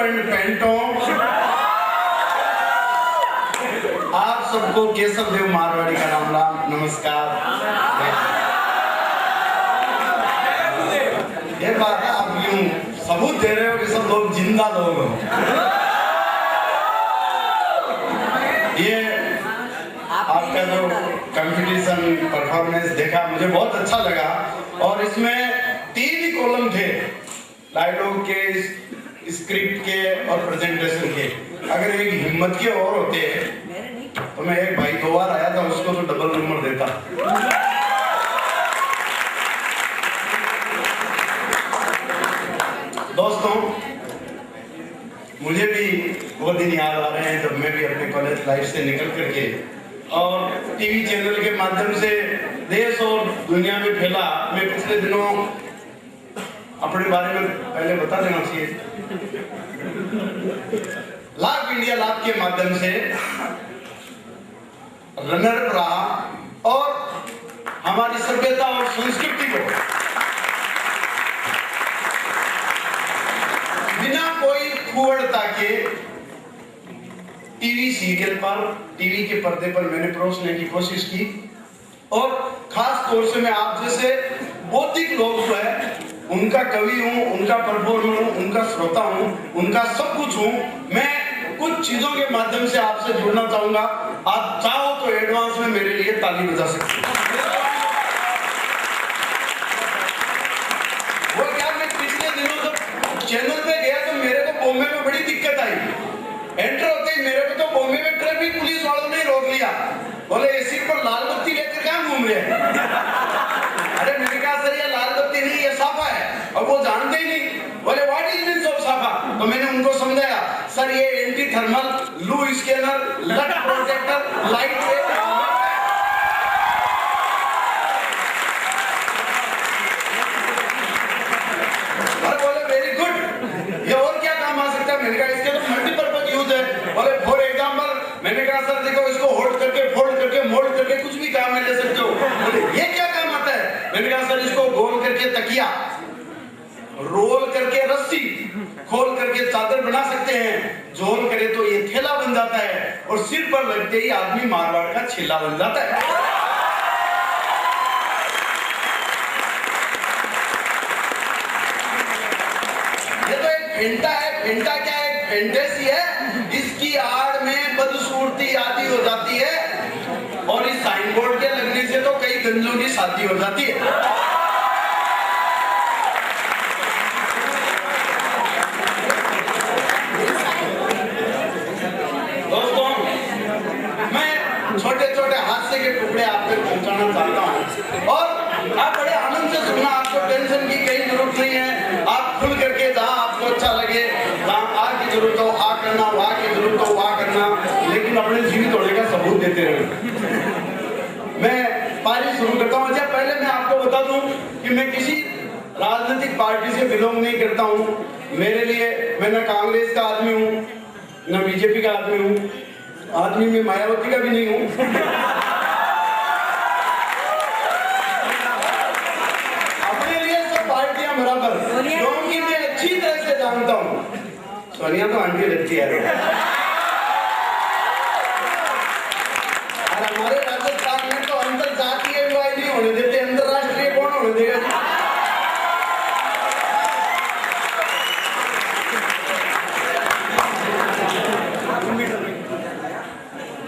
And पैंटों, आप सबको केशव देव मारवाड़ी का राम राम, नमस्कार। ये बात है, आप यूं सबूत दे रहे हो कि सब लोग जिंदा लोग हो। ये आपका जो कंपटीशन परफॉर्मेंस देखा मुझे बहुत अच्छा लगा, और इसमें 3 कॉलम थे, डायलॉग के, स्क्रिप्ट के और प्रेजेंटेशन के। अगर एक हिम्मत के और होते तो मैं एक भाई 2 बार आया था, उसको तो डबल नंबर देता। दोस्तों, मुझे भी वो दिन याद आ रहे हैं जब मैं भी अपने कॉलेज लाइफ से निकल करके और टीवी चैनल के माध्यम से देश और दुनिया में फैला। मैं पिछले दिनों अपने बारे में पहले बता देना चाहिए, लाइव इंडिया लाइव के माध्यम से रनर रहा और हमारी सभ्यता और संस्कृति को बिना कोई कुवड़ता के टीवी सीरियल पर, टीवी के पर्दे पर मैंने परोसने की कोशिश की। और खास तौर से मैं आप जैसे बौद्धिक लोग जो है उनका कवि हूं, उनका परफॉर्मर हूं, उनका श्रोता हूं, उनका सब कुछ हूं। मैं कुछ चीजों के माध्यम से आपसे जुड़ना चाहूंगा। आप चाहो तो एडवांस में मेरे लिए ताली बजा सकते हैं। वो क्या, मैं पिछले दिनों जब चैनल पे गया तो मेरे को बॉम्बे में बड़ी दिक्कत आई। एंटर होते ही मेरे को तो बॉम्बे में ट्रैफिक पुलिस वालों ने रोक लिया, बोले एसी पर लाल बत्ती लेकर क्या घूम रहे हैं? अरे मैंने कहा सर ये लाल बत्ती नहीं, ये साफा है, और वो जानते ही नहीं। बोले व्हाट इज मीन्स ऑफ साफा? तो मैंने उनको समझाया, सर ये एंटी थर्मल, लू स्कैनर, लट प्रोटेक्टर, लाइट वेट। अरे बोले वेरी गुड, ये और क्या काम आ सकता है? मैंने कहा इसके तो मल्टीपर्पज यूज है। बोले फॉर एग्जांपल, मैंने कहा सर देखो इसको होल्ड करके, फोल्ड करके, मोल्ड करके कुछ भी काम में ले सकते हो। बोले ये क्या काम आता है? मैंने कहा सर इसको गोल करके तकिया, रोल करके रस्सी, खोल करके चादर बना सकते हैं, झोल करे तो ये थैला बन जाता है, और सिर पर लगते ही आदमी मारवाड़ का छेला बन जाता है। ये तो एक फेंटा है। फेंटा क्या है? एक फैंटेसी है, इसकी आड़ में बदसूरती आदि हो जाती है, और इस साइन बोर्ड के लगने से तो कई गंजों की शादी हो जाती है। छोटे छोटे हादसे के टुकड़े आप तक पहुंचाना चाहता हूं, और आप बड़े आनंद से सुनना। आपको टेंशन की कहीं जरूरत नहीं है। आप खुल करके जहां आपको अच्छा लगे, जहां आ की जरूरत हो आ करना, वहां की जरूरत हो वहां करना, लेकिन अपने जीवित होने का सबूत देते रहे। मैं पारी शुरू करता हूं। अच्छा, पहले मैं आपको बता दूं कि मैं किसी राजनीतिक पार्टी से बिलोंग नहीं करता हूं। मेरे लिए मैं न कांग्रेस का आदमी हूं, न बीजेपी का आदमी हूं, आदमी में मायावती का भी नहीं हूं। अपने लिए सब पार्टियां बराबर, क्योंकि मैं अच्छी तरह से जानता हूं। सोनिया तो आंटी लगती है, और हमारे राजस्थान में तो अंतरजातीय विवाह नहीं होने देते, अंतरराष्ट्रीय कौन होने देगा?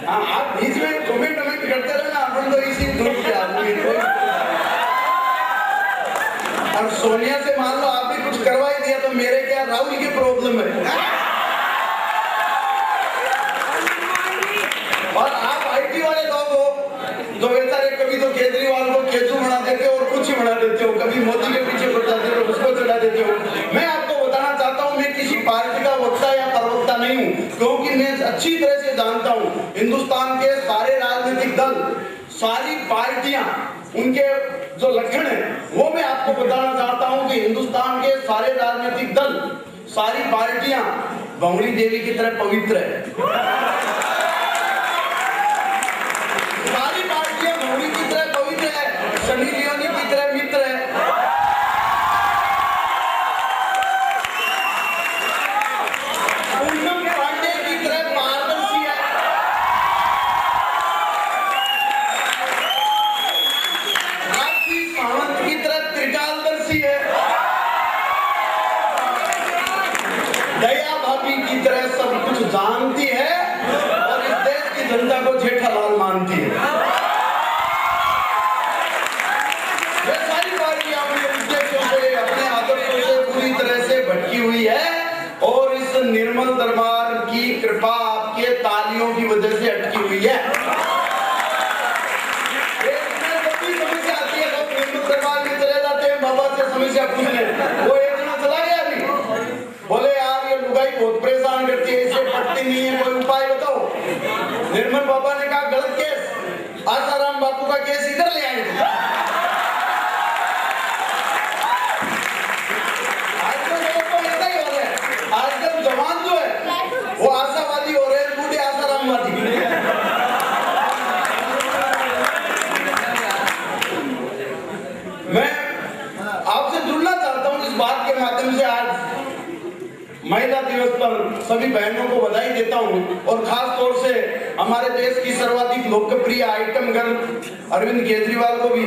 आप बीच में कमेंट करते रहे ना, अपन तो इसी ग्रुप के आदमी। और सोनिया से मान लो आप भी कुछ करवा ही दिया तो मेरे क्या, राहुल की प्रॉब्लम है। और आप आईटी वाले लोग हो जो बेचारे कभी तो केजरीवाल को केजू बना देते हो और कुछ ही बना देते हो, कभी मोदी के पीछे पड़ जाते हो, उसको चढ़ा देते हो। मैं आपको बताना चाहता हूं, मैं किसी पार्टी का वक्ता या प्रवक्ता नहीं हूं, क्योंकि मैं अच्छी तरह से जानता हूं हिंदुस्तान के सारे राजनीतिक दल, सारी पार्टियां, उनके जो लक्षण है वो मैं आपको बताना चाहता हूं कि हिंदुस्तान के सारे राजनीतिक दल, सारी पार्टियां भंगड़ी देवी की तरह पवित्र है। सारी पार्टियां भंगड़ी की तरह पवित्र है, सनी लियोनी की तरह मित्र है। भटकी हुई है और इस निर्मल दरबार की कृपा आपके तालियों की वजह से अटकी हुई है। समस्या आती है, लोग निर्मल दरबार में चले जाते हैं बाबा से समस्या पूछने। वो एक जना चला गया अभी, बोले यार ये लुगाई बहुत परेशान करती है, इससे पटती नहीं है, कोई उपाय बताओ। निर्मल बाबा ने कहा गलत केस, आसाराम बापू का केस इधर ले आए। आजकल जवान जो है वो आशावादी हो रहे हैं, बूढ़े आसारामवादी। मैं आपसे जुड़ना चाहता हूं इस बात के माध्यम से। आज महिला दिवस पर सभी बहनों को बधाई देता हूं और खास तौर से हमारे देश की सर्वाधिक लोकप्रिय आइटम गर्ल अरविंद केजरीवाल को भी।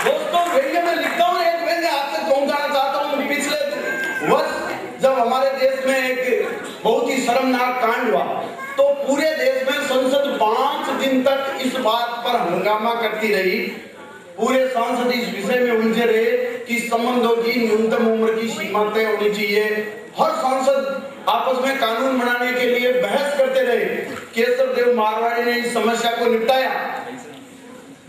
दोस्तों व्यंग्य में लिखता हूं, एक व्यंग्य आपसे पहुंचाना चाहता हूं। पिछले वर्ष जब हमारे देश में एक बहुत ही शर्मनाक कांड हुआ तो पूरे देश में संसद 5 दिन तक इस बात पर हंगामा करती रही। पूरे सांसद इस विषय में उलझे रहे कि संबंधों की न्यूनतम उम्र की सीमा तय होनी चाहिए। हर सांसद आपस में कानून बनाने के लिए बहस करते रहे। केशव देव मारवाड़ी ने इस समस्या को निपटाया।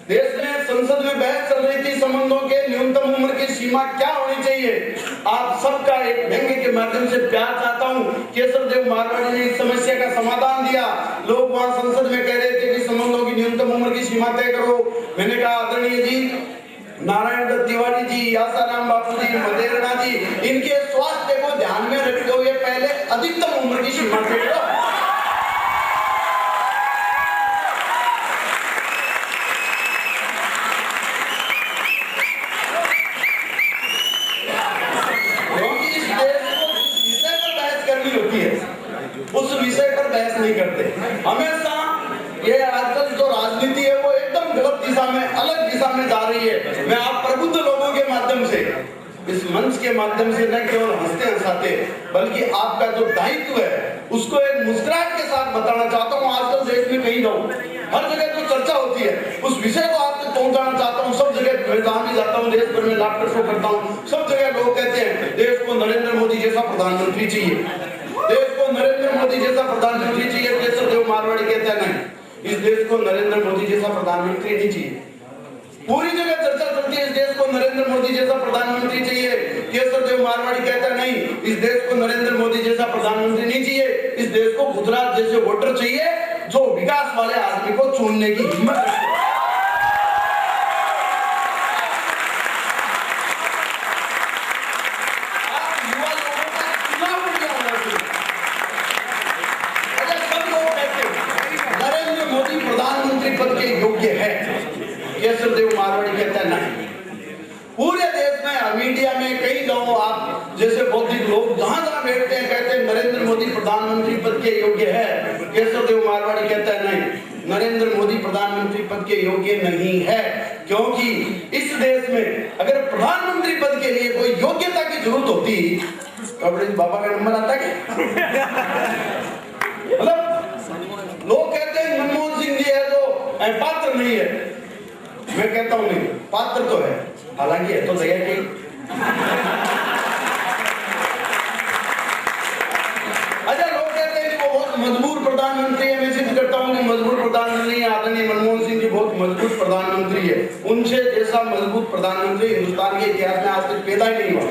देश में संसद में बहस चल रही थी संबंधों के न्यूनतम उम्र की सीमा क्या होनी चाहिए। आप सबका एक व्यंग्य के माध्यम से प्यार चाहता हूं। केशव देव मारवाड़ी ने इस समस्या का समाधान दिया। लोग वहां संसद में कह रहे थे कि संबंधों की न्यूनतम उम्र की सीमा तय करो। मैंने कहा आदरणीय जी, नारायण दत्त तिवारी जी, आसाराम बापू जी, मदेरणा जी, इनके स्वास्थ्य को ध्यान में रखते हुए पहले अधिकतम उम्र की सीमा तय करो। उस विषय पर बहस नहीं करते। हमेशा ये आजकल जो राजनीति है वो एकदम गलत दिशा में, अलग दिशा में जा रही है। मैं आप प्रबुद्ध लोगों के माध्यम से, इस मंच के माध्यम से न केवल हंसते हंसाते बल्कि आपका जो दायित्व है उसको एक मुस्कुराहट के साथ बताना चाहता हूँ। आजकल देश में कहीं जाऊँ, हर जगह जो चर्चा होती है उस विषय को आप तक पहुंचाना चाहता हूँ। सब जगह मैं जहाँ भी जाता हूँ, देश भर में लाफ्टर शो करता हूँ, सब जगह लोग कहते हैं देश को नरेंद्र मोदी जैसा प्रधानमंत्री चाहिए, देश को नरेंद्र मोदी जैसा प्रधानमंत्री चाहिए। केशव देव मारवाड़ी कहते हैं नहीं, इस देश को नरेंद्र मोदी जैसा प्रधानमंत्री नहीं चाहिए। पूरी जगह चर्चा चलती है इस देश को नरेंद्र मोदी जैसा प्रधानमंत्री चाहिए। केशव देव मारवाड़ी कहता है नहीं, इस देश को नरेंद्र मोदी जैसा प्रधानमंत्री नहीं चाहिए। इस देश को गुजरात जैसे वोटर चाहिए जो विकास वाले आदमी को चुनने की हिम्मत रखते। प्रधानमंत्री पद के योग्य है। केशव देव मारवाड़ी कहता है नहीं। पूरे देश में, मीडिया में कई लोग आप जैसे बौद्धिक लोग जहां जहां बैठते हैं कहते हैं नरेंद्र मोदी प्रधानमंत्री पद के योग्य है। केशव देव मारवाड़ी कहता है नहीं, नरेंद्र मोदी प्रधानमंत्री पद के योग्य नहीं है। क्योंकि इस देश में अगर प्रधानमंत्री पद के लिए कोई योग्यता की जरूरत होती तो बाबा का नंबर आता क्या? मतलब लोग कहते हैं मनमोहन सिंह जी है जो पात्र नहीं है। मैं कहता हूं नहीं, पात्र तो है, हालांकि है तो जगह कहीं। अच्छा, लोग कहते हैं कि वो बहुत मजबूर प्रधानमंत्री है। मैं सिद्ध करता हूं कि मजबूर प्रधानमंत्री आदरणीय मनमोहन सिंह जी बहुत मजबूत प्रधानमंत्री है। उनसे जैसा मजबूत प्रधानमंत्री हिंदुस्तान के इतिहास में आज तक पैदा ही नहीं हुआ।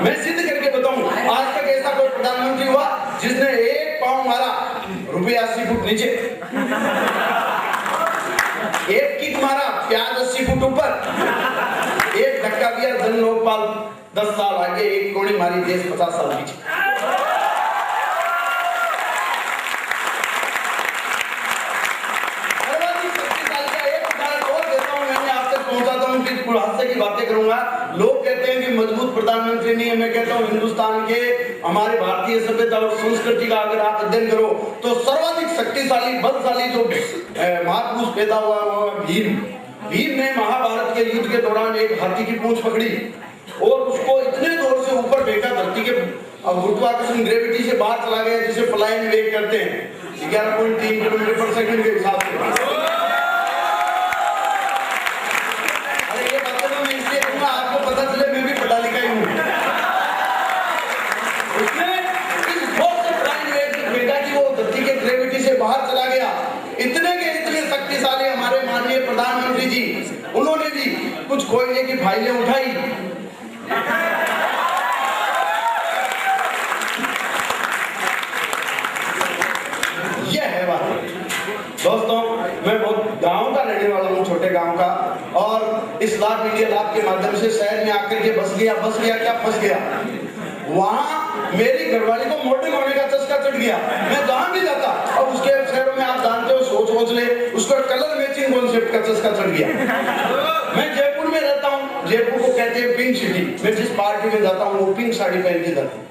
मैं सिद्ध करके बताऊं, आज तक ऐसा कोई प्रधानमंत्री हुआ जिसने एक पांव मारा रुपये 80 फुट नीचे, एक किक मारा प्याज 80 फुट ऊपर, एक धक्का दिया जन लोकपाल 10 साल आगे, एक गोली मारी देश 50 साल पीछे। हादसे की बातें करूंगा। लोग कहते हैं कि मजबूत प्रधानमंत्री नहीं है। मैं कहता हूं हिंदुस्तान के, हमारे भारतीय सभ्यता और संस्कृति का अगर आप अध्ययन करो तो सर्वाधिक शक्तिशाली बलशाली जो महापुरुष पैदा हुआ भीम। भीम ने महाभारत के युद्ध के दौरान एक हाथी की पूंछ पकड़ी और उसको इतने जोर से ऊपर फेंका धरती के गुरुत्वाकर्षण ग्रेविटी से बाहर चला गया जिसे फ्लाइंग वेग कहते हैं 11.3 किलोमीटर पर सेकंड के हिसाब से। उन्होंने भी कुछ कोयले की फाइलें उठाई। यह है बात। दोस्तों, मैं बहुत गांव का रहने वाला हूँ, छोटे गांव का, और इस लाभ मीडिया लाभ के माध्यम से शहर में आकर के बस गया क्या फंस गया। वहां मेरी घरवाली को मॉडल होने का चस्का चढ़ गया। मैं जहां भी जाता, और उसके शहरों में आप जानते हो, सोच ले, उसको कलर मैचिंग कॉन्सेप्ट का चस्का चढ़ गया। मैं जयपुर में रहता हूँ, जयपुर को कहते हैं पिंक सिटी। मैं जिस पार्टी में जाता हूँ वो पिंक साड़ी पहन के जाता हूँ,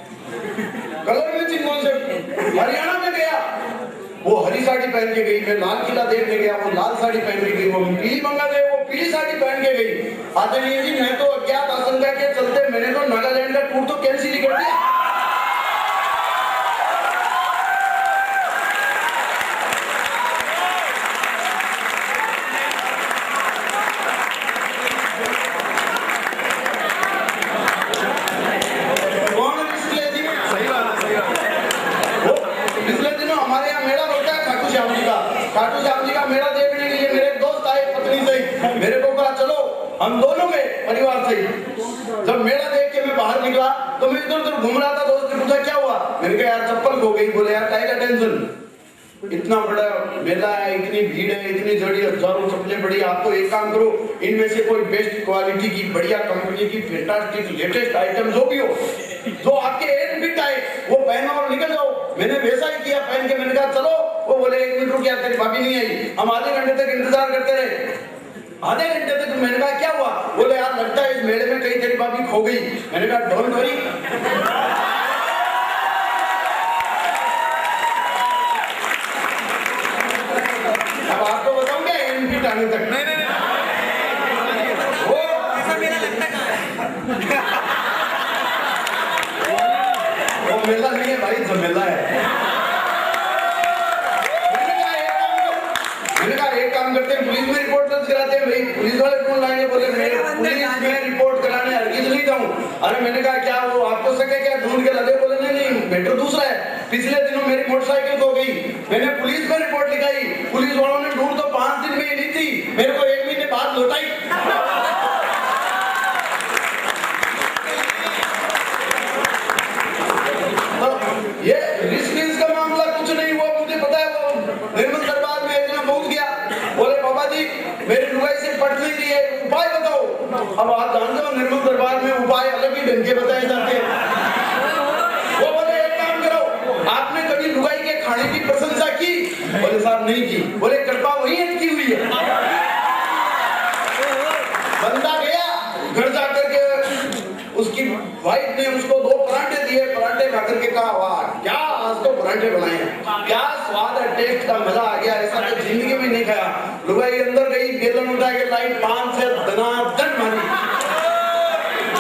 कलर मैचिंग कॉन्सेप्ट। हरियाणा में गया, वो हरी साड़ी पहन के गई। मैं लाल किला देखने गया, वो लाल साड़ी पहन के गई। वो पीली बंगा गए, वो पीली साड़ी पहन के गई। आदरणीय जी, मैं तो अज्ञात आशंका के चलते मैंने तो नागालैंड का टूर तो कैंसिल ही कर दिया। खाटू श्याम जी का मेला देखने के लिए मेरे दोस्त आए पत्नी से, मेरे को कहा चलो हम दोनों गए परिवार से। जब मेला देख के मैं बाहर निकला तो मैं इधर उधर घूम रहा था, दोस्त ने पूछा क्या हुआ, मैंने कहा यार चप्पल खो गई। बोले यार काहे का टेंशन, इतना बड़ा मेला है, इतनी भीड़ है, इतनी जड़ी हजारों चप्पलें पड़ी, आपको एक काम करो, इनमें से कोई बेस्ट क्वालिटी की बढ़िया कंपनी की फैंटास्टिक लेटेस्ट आइटम जो भी हो, जो आपके एक फिट आए, वो पहनो और निकल जाओ। मैंने वैसा ही किया, पहन के मैंने कहा चलो। वो बोले 1 मिनट रुक यार, तेरी भाभी नहीं आई। हम आधे घंटे तक इंतजार करते रहे, आधे घंटे तक। मैंने कहा क्या हुआ, बोले यार लगता है इस मेले में कहीं तेरी भाभी खो गई। मैंने कहा डोंट वरी, अब आपको बताऊं क्या एनफिट आने तक। नहीं वो ऐसा मेला लगता है, वो मेला नहीं है भाई, झमेला है। मैंने कहा एक काम करते हैं, पुलिस में रिपोर्ट दर्ज कराते हैं। भाई पुलिस वाले कौन लाएंगे, बोले मैं पुलिस में रिपोर्ट कराने हरगिज नहीं जाऊं। अरे मैंने कहा क्या वो आपको सके क्या ढूंढ के लगे, बोले नहीं मैटर दूसरा है, पिछले दिनों मेरी मोटरसाइकिल खो गई, मैंने पुलिस में रिपोर्ट लिखाई, पुलिस वालों ने ढूंढ तो 5 दिन में ही ली थी, मेरे को 1 महीने बाद लौटाई। ये रिस्क का मामला कुछ नहीं हुआ, मुझे पता है। वो निर्मल दरबार में एक दिन पहुंच गया, बोले बाबा जी मेरी लुगाई से पट नहीं रही है, उपाय बताओ। अब आप जानते हो निर्मल दरबार में उपाय अलग ही ढंग के बताए जाते हैं। वो बोले एक काम करो, आपने कभी लुगाई के खाने की प्रशंसा की? बोले साहब नहीं की। बोले कृपा वही अटकी हुई है। बंदा गया घर जाकर के, उसकी वाइफ ने उसको 2 पराठे दिए, पराठे खा करके कहा वाह क्या आज तो पराठे बनाए हैं, क्या स्वाद है, टेस्ट का मजा आ गया, ऐसा तो जिंदगी में नहीं खाया। लुगाई अंदर गई, बेलन उठा के लाई, 5 से दनादन मारी।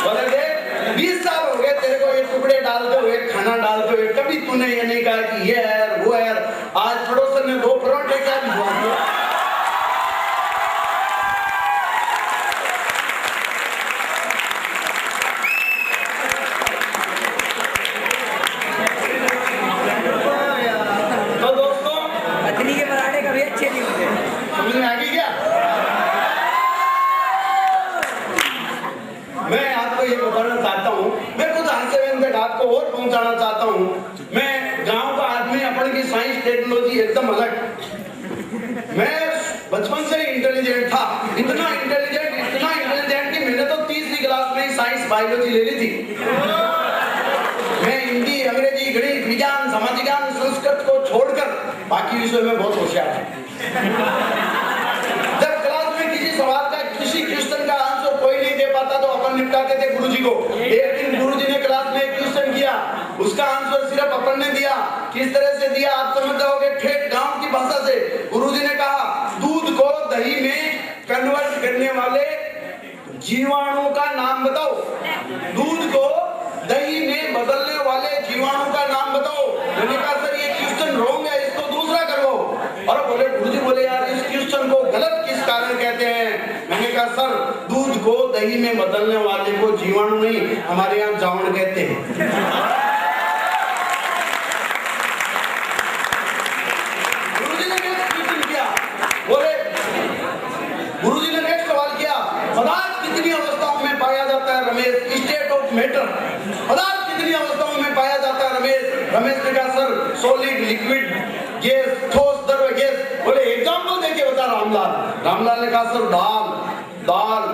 बोले देख 20 साल हो गए तेरे को ये टुकड़े डालते हुए, खाना डालते हुए, कभी तूने ये नहीं कहा कि ये है वो है। आज पड़ोसन ने 2 पराठे क्या भिजवा दिया। आपको और पहुंचाना चाहता हूं, मैं गांव का आदमी, अपन की साइंस टेक्नोलॉजी एकदम अलग। मैं बचपन से इंटेलिजेंट था, इतना इंटेलिजेंट कि मैंने तो 3री क्लास में साइंस बायोलॉजी ले ली थी। मैं हिंदी, अंग्रेजी, गणित, विज्ञान, समाज विज्ञान, संस्कृत को छोड़कर बाकी विषयों में बहुत होशियार था। जब क्लास में किसी सवाल का, किसी क्वेश्चन का आंसर कोई नहीं दे पाता तो अपन निपटाते थे गुरुजी को। एक दिन गुरुजी ने क्लास में एक क्वेश्चन किया, उसका आंसर सिर्फ अपन ने दिया। किस तरह से दिया आप समझ जाओगे, ठेठ गांव की भाषा से। गुरुजी ने कहा दूध को दही में कन्वर्ट करने वाले जीवाणु का नाम बताओ, दूध को दही में बदलने वाले जीवाणु का नाम बताओ। मैंने कहा सर ये क्वेश्चन रॉन्ग है, इसको दूसरा करो। और बोले गुरुजी बोले यार इस क्वेश्चन को गलत किस कारण कहते हैं? मैंने कहा सर दूध को दही में बदलने वाले को जीवाणु नहीं, हमारे यहाँ जावण कहते हैं। गुरुजी ने क्वेश्चन किया, बोले गुरुजी ने नेक्स्ट सवाल पदार्थ कितनी अवस्थाओं में पाया जाता है रमेश? State of matter. पदार्थ कितनी अवस्थाओं में पाया जाता है रमेश? रमेश ने कहा सर सॉलिड, लिक्विड, गैस, ठोस, द्रव, गैस। बोले एग्जांपल देके बता रामलाल। रामलाल ने कहा सर दाल, दाल,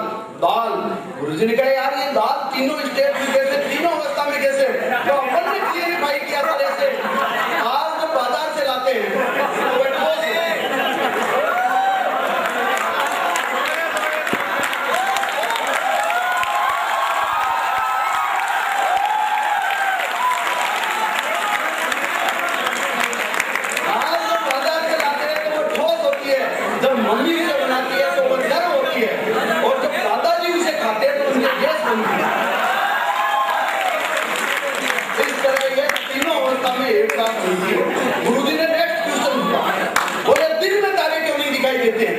दाल। गुरुजी ने कहा यार ये दाल तीनों स्टेट में कैसे, तीनों अवस्था में कैसे? तो अपन ने क्लियरिफाई किया था ऐसे, दाल जब बाजार से लाते हैं तो वो ठोस है। मम्मी से बनाती है तो वो डर होती है, और जब दादाजी उसे खाते हैं तो उनके गैस बनती है। इस तरह ये तीनों अवस्था में एक साथ होती है। गुरुजी ने नेक्स्ट क्वेश्चन किया, बोले दिन में तारे क्यों नहीं दिखाई देते हैं?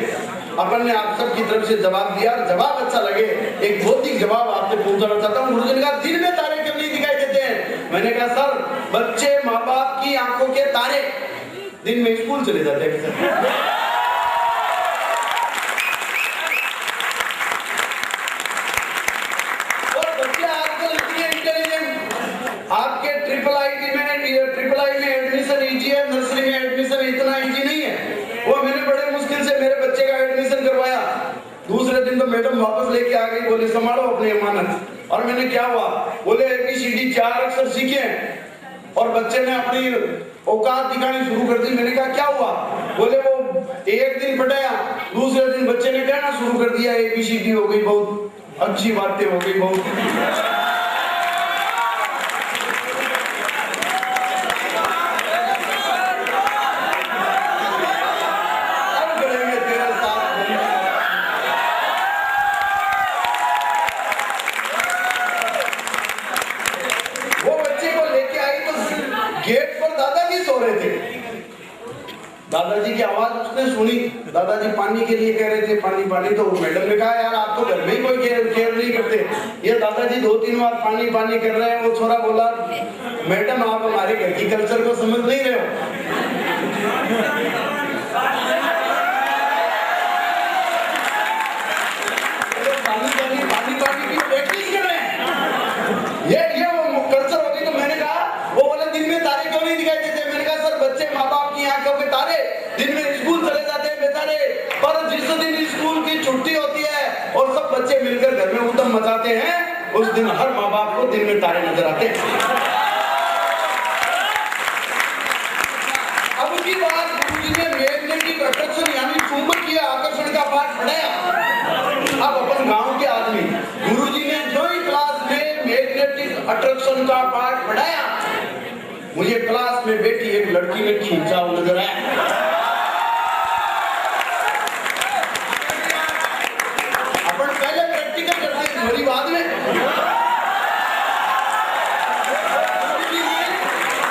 अपन ने आप सब की तरफ से जवाब दिया, जवाब अच्छा लगे, एक भौतिक जवाब आपसे पहुंचाना चाहता हूँ। गुरुजी ने कहा दिन में तारे क्यों नहीं दिखाई देते हैं? मैंने कहा सर बच्चे माँ बाप की आंखों के तारे दिन में स्कूल चले जाते हैं। आपके ट्रिपल आई में एडमिशन इजी है, नर्सरी में एडमिशन इतना इजी नहीं है। वो मैंने बड़े मुश्किल से मेरे बच्चे का एडमिशन करवाया। दूसरे दिन तो मैडम वापस लेके आ गई, बोले संभालो अपनी अमानत। और मैंने क्या हुआ? बोले ABCD 4 अक्षर सीखे और बच्चे ने अपनी औकात दिखानी शुरू कर दी। मैंने कहा क्या हुआ? बोले वो एक दिन पढ़ाया, दूसरे दिन बच्चे ने कहना शुरू कर दिया ABCD हो गई, बहुत अच्छी बातें हो गई, बहुत। गेट पर दादाजी सो रहे थे। दादाजी की आवाज उसने सुनी, दादाजी पानी के लिए कह रहे थे, पानी पानी। तो मैडम ने कहा यार आप तो घर में ही कोई केयर नहीं करते, ये दादाजी 2-3 बार पानी पानी कर रहे हैं। वो छोरा बोला मैडम आप हमारे घर की कल्चर को समझ नहीं रहे हो। पानी पानी की प्रैक्टिस कर रहे हैं, ये वो कल्चर होगी। तो मैंने कहा, वो बोले दिन में तारे क्यों नहीं दिखाई देते? मैंने कहा सर बच्चे माँ बाप की आंखों के तारे दिन में स्कूल चले जाते हैं बेचारे, पर जिस दिन स्कूल की छुट्टी होती है और सब बच्चे मिलकर घर में उधम मचाते हैं, उस दिन हर माँ बाप को दिन में तारे नजर आते हैं। अब की बात गुरुजी ने मैग्नेटिक अट्रैक्शन यानी चुंबकीय आकर्षण का पाठ पढ़ाया। अब अपन गांव के आदमी, गुरुजी ने जो ही क्लास में मैग्नेटिक अट्रैक्शन का पाठ पढ़ाया, मुझे क्लास में बैठी एक लड़की ने खींचा नजर आया। अपन पहले प्रैक्टिकल करते हैं, बड़ी बाद में।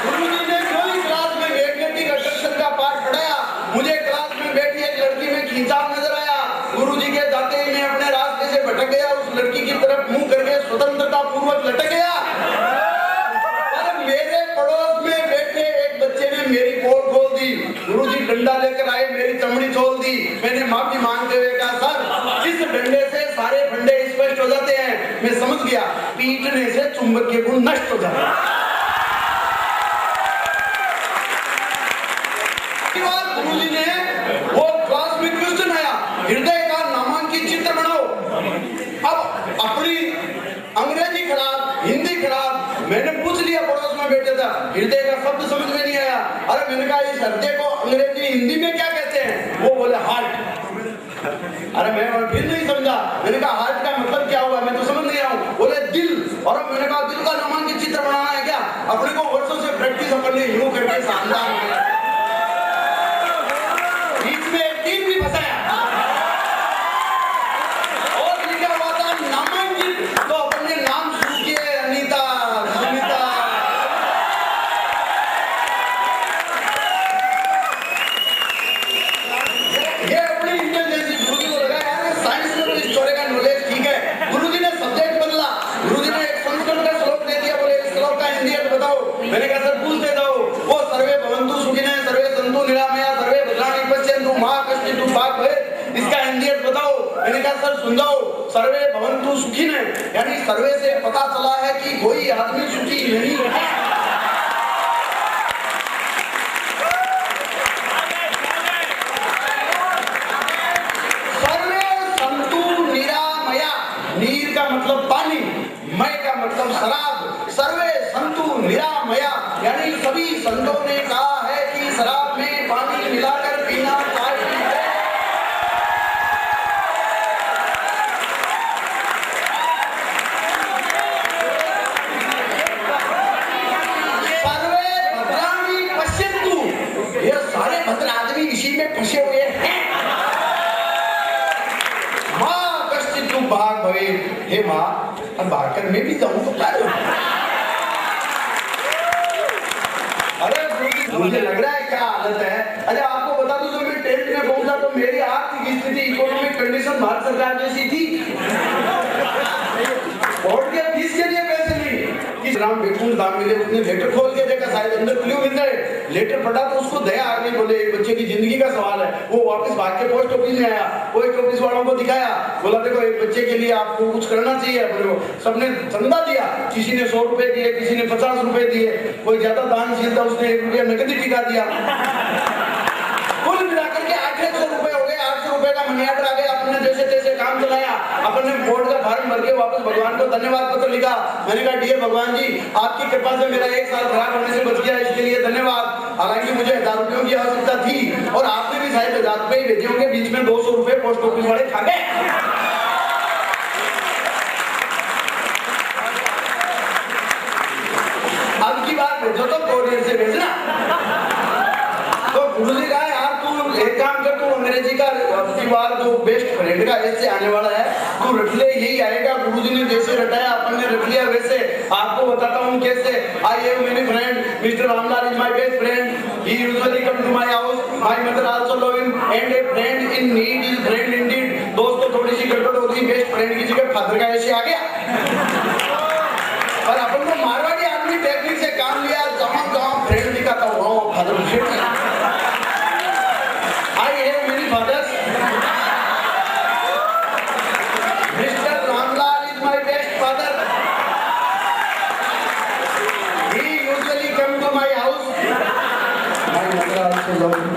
गुरुजी ने जो ही क्लास में मैग्नेटिक अट्रैक्शन का पाठ पढ़ाया, मुझे क्लास में बैठी एक लड़की में खींचा नजर आया। गुरुजी के जाते ही मैं अपने रास्ते से भटक गया, उस लड़की की तरफ मुंह करके स्वतंत्रता पूर्वक लटक गया। मेरे पड़ोस में बैठे एक बच्चे ने मेरी पोल खोल दी। गुरुजी डंडा लेकर आए, मेरी चमड़ी खोल दी। मैंने माफी मांगते हुए कहा सर इस डंडे से सारे फंडे स्पष्ट हो जाते हैं। मैं समझ गया पीटने से चुंबकीय गुण नष्ट हो जाते हैं। गुरुजी ने वो क्लास में क्वेश्चन आया, हृदय का नामांकित चित्र बनाओ। अब अपनी अंग्रेजी खराब, हिंदी खराब, मैंने पूछ लिया, पड़ोस में बैठे था, हृदय का शब्द समझ में नहीं आया। अरे मैंने कहा इस हृदय को अंग्रेजी हिंदी में क्या कहते हैं? वो बोले हार्ट। अरे मैं फिर नहीं समझा। मैंने कहा हार्ट का मतलब क्या हुआ? मैं तो समझ नहीं आया हूँ। बोले दिल। और मैंने कहा दिल का नामांकित चित्र बनाना है क्या? अपने को वर्षों से प्रैक्टिस अपन ने यूं करके शानदार बीच में एक टीम भी फंसाया और लिखा हुआ था नामांकित। तो अपन ने नाम शुरू किए, अनीता, सुनीता। ये अपनी इंटेलिजेंस गुरुजी को लगा यार साइंस में तो हिस्टोरी का नॉलेज ठीक है। गुरुजी ने सब्जेक्ट बदला, गुरुजी ने एक संस्कृत का श्लोक दे दिया। बोले इस श्लोक का हिंदी अर्थ बताओ। मैंने कहा सर पूछ देता हूँ। वो सर्वे भवन्तु सुखिनः भवन्तु सर्वे भवन्तु सुखिनः, यानी सर्वे से पता चला है कि कोई आदमी सुखी नहीं है। सर्वे संतु निरामया, नीर का मतलब पानी, मय का मतलब शराब। सर्वे संतु निरामया, यानी सभी संतों ने कहा है कि शराब में पानी मिलाकर पीना चाहिए। सर्वे भद्राणि पश्यन्तु, ये सारे भद्र आदमी इसी में फंसे हुए हैं। माँ कश्चित् भाग भवे, हे माँ अब भाग कर मैं भी जाऊं तो क्या करूं? अरे मुझे लग रहा है क्या हालत है। अरे आपको बता दूं, जब मैं 10th में पहुंचा तो मेरी आर्थिक स्थिति, इकोनॉमिक कंडीशन भारत सरकार जैसी थी। बोर्ड के फीस के लिए पैसे नहीं, किस राम बेकून दाम मिले, उसने लेटर खोल के देखा, शायद अंदर क्ल्यू मिल जाए। लेटर पढ़ा तो उसको दया आ गई, बोले एक बच्चे की जिंदगी का सवाल है। वो वापस भाग के पोस्ट ऑफिस में आया, पोस्ट ऑफिस वालों को दिखाया, बोला देखो एक बच्चे के लिए आपको कुछ करना चाहिए। बोले सबने चंदा दिया, किसी ने 100 रुपए दिए, किसी ने 50 रुपए दिए, कोई ज्यादा दानशील था उसने 1 रुपया नकदी टिका दिया। कुल मिलाकर के 800 रुपए हो गए। 800 रुपए का मनी ऑर्डर आ गया। अपने जैसे तैसे काम चलाया, अपने बोर्ड का फॉर्म भर के वापस भगवान को धन्यवाद पत्र लिखा। मैंने कहा डियर भगवान जी, आपकी कृपा से मेरा 1 साल खराब होने से बच गया, इसके लिए धन्यवाद। हालांकि मुझे 1000 रुपयों की आवश्यकता थी और आपने भी शायद 1000 रुपए भेजे होंगे, बीच में 200 रुपए पोस्ट ऑफिस वाले खा गए। अब की बात भेजो तो कोरियर से भेजना। तो गुरुजी कहा यार तू एक काम कर, तू अंग्रेजी का अपनी बार जो बेस्ट फ्रेंड का ऐसे आने वाला है, तू रट ले, यही आएगा। गुरुजी ने जैसे रटाया अपन ने रट लिया वैसे। आपको बताता हूँ कैसे। I have many friend, mister Ramlal is my best friend, he usually come to my house, my mother also love him and a friend in need is friend indeed. दोस्तों थोड़ी सी गड़बड़ हो गई, बेस्ट फ्रेंड की जगह फादर का ऐसे आ गया। पर अपन को मारवाड़ी आदमी टेक्निक से काम लिया, जहां जहां फ्रेंड दिखाता हूँ फादर से। I have many fathers. Mr. Ramlal is my best father. He usually come to my house. My mother also loves me.